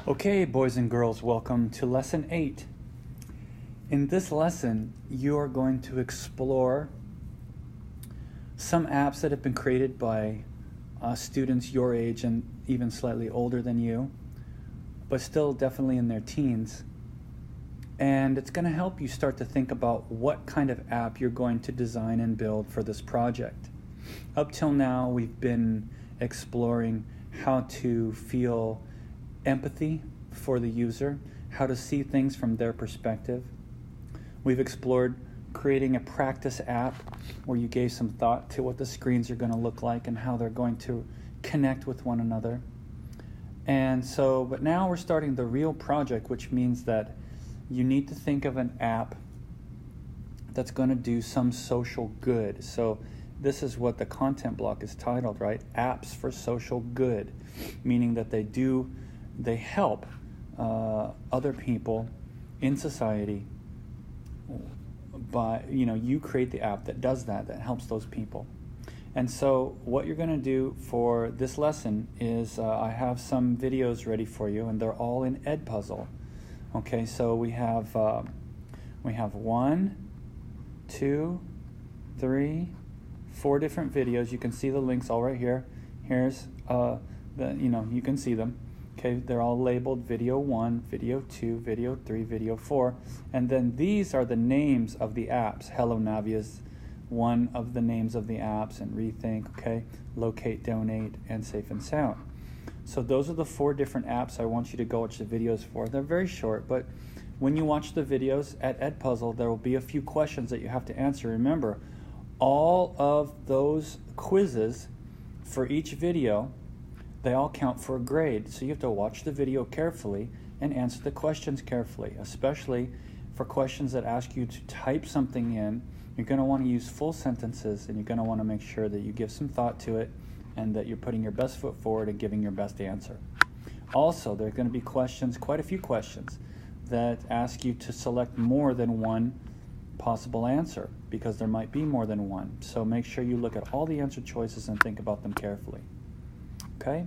Okay, boys and girls, welcome to Lesson 8. In this lesson, you are going to explore some apps that have been created by students your age and even slightly older than you, but still definitely in their teens. And it's going to help you start to think about what kind of app you're going to design and build for this project. Up till now, we've been exploring how to feel empathy for the user, how to see things from their perspective. We've explored creating a practice app where you gave some thought to what the screens are going to look like and how they're going to connect with one another. But now we're starting the real project, which means that you need to think of an app that's going to do some social good. So this is what the content block is titled, right? Apps for social good, meaning that they help other people in society by, you create the app that does that helps those people. And so what you're going to do for this lesson is I have some videos ready for you, and they're all in Edpuzzle. Okay, so we have 1, 2, 3, 4 different videos. You can see the links all right here. Here's you can see them. Okay, they're all labeled video 1, video 2, video 3, video 4. And then these are the names of the apps. Hello Navi is one of the names of the apps, and Rethink, okay, Locate, Donate, and Safe and Sound. So those are the 4 different apps I want you to go watch the videos for. They're very short, but when you watch the videos at Edpuzzle, there will be a few questions that you have to answer. Remember, all of those quizzes for each video, they all count for a grade. So you have to watch the video carefully and answer the questions carefully, especially for questions that ask you to type something in. You're going to want to use full sentences, and you're going to want to make sure that you give some thought to it and that you're putting your best foot forward and giving your best answer. Also, there are going to be questions, quite a few questions, that ask you to select more than one possible answer, because there might be more than one. So make sure you look at all the answer choices and think about them carefully. Okay?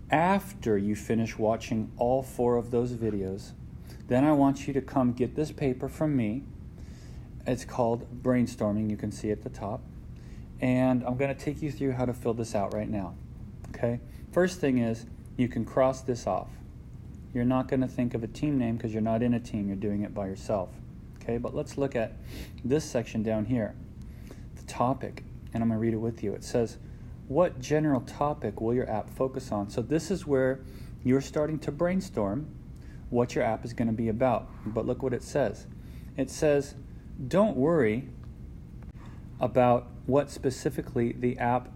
After you finish watching all 4 of those videos, then I want you to come get this paper from me. It's called Brainstorming. You can see at the top. And I'm going to take you through how to fill this out right now. Okay? First thing is, you can cross this off. You're not going to think of a team name because you're not in a team. You're doing it by yourself. Okay? But let's look at this section down here, the topic. And I'm going to read it with you. It says, what general topic will your app focus on? So this is where you're starting to brainstorm what your app is going to be about. But look what it says. It says, don't worry about what specifically the app,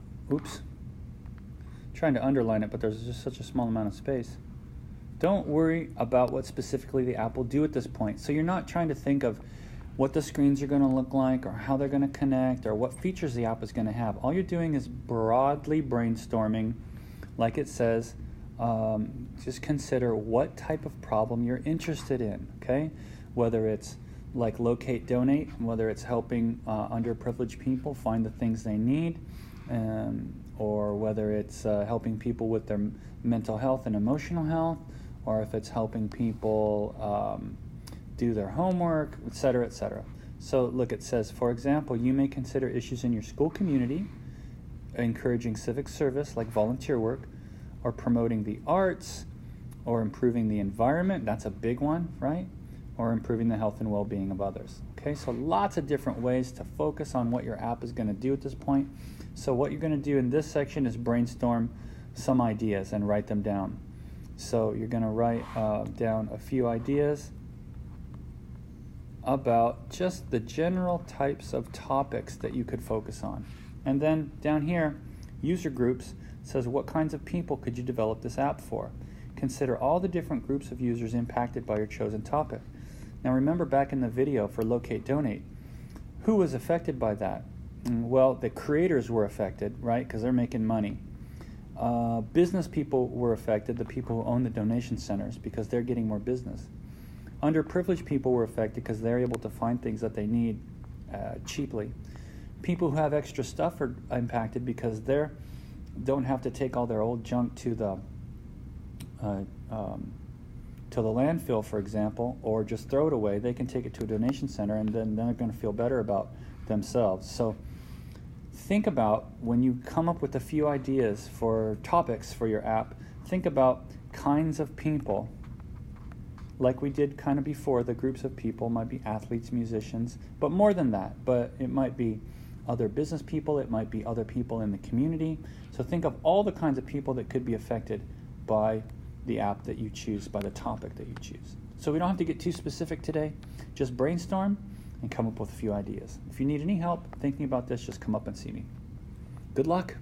trying to underline it, but there's just such a small amount of space. Don't worry about what specifically the app will do at this point. So you're not trying to think of what the screens are going to look like or how they're going to connect or what features the app is going to have. All you're doing is broadly brainstorming, like it says. Just consider what type of problem you're interested in, okay? Whether it's like Locate, Donate, whether it's helping underprivileged people find the things they need, or whether it's helping people with their mental health and emotional health, or if it's helping people do their homework, etc., etc. So look, it says, for example, you may consider issues in your school community, encouraging civic service like volunteer work, or promoting the arts, or improving the environment. That's a big one, right? Or improving the health and well-being of others. Okay, so lots of different ways to focus on what your app is going to do at this point. So what you're going to do in this section is brainstorm some ideas and write them down. So you're going to write down a few ideas about just the general types of topics that you could focus on. And then down here, user groups says, what kinds of people could you develop this app for? Consider all the different groups of users impacted by your chosen topic. Now remember back in the video for Locate, Donate, who was affected by that? Well, the creators were affected, right, because they're making money. Business people were affected, the people who own the donation centers, because they're getting more business. Underprivileged people were affected because they're able to find things that they need cheaply. People who have extra stuff are impacted because they don't have to take all their old junk to the to the landfill, for example, or just throw it away, they can take it to a donation center, and then they're going to feel better about themselves. So think about, when you come up with a few ideas for topics for your app, think about kinds of people, like we did kind of before. The groups of people might be athletes, musicians, but more than that. But it might be other business people, it might be other people in the community. So think of all the kinds of people that could be affected by the app that you choose, by the topic that you choose. So we don't have to get too specific today. Just brainstorm and come up with a few ideas. If you need any help thinking about this, just come up and see me. Good luck.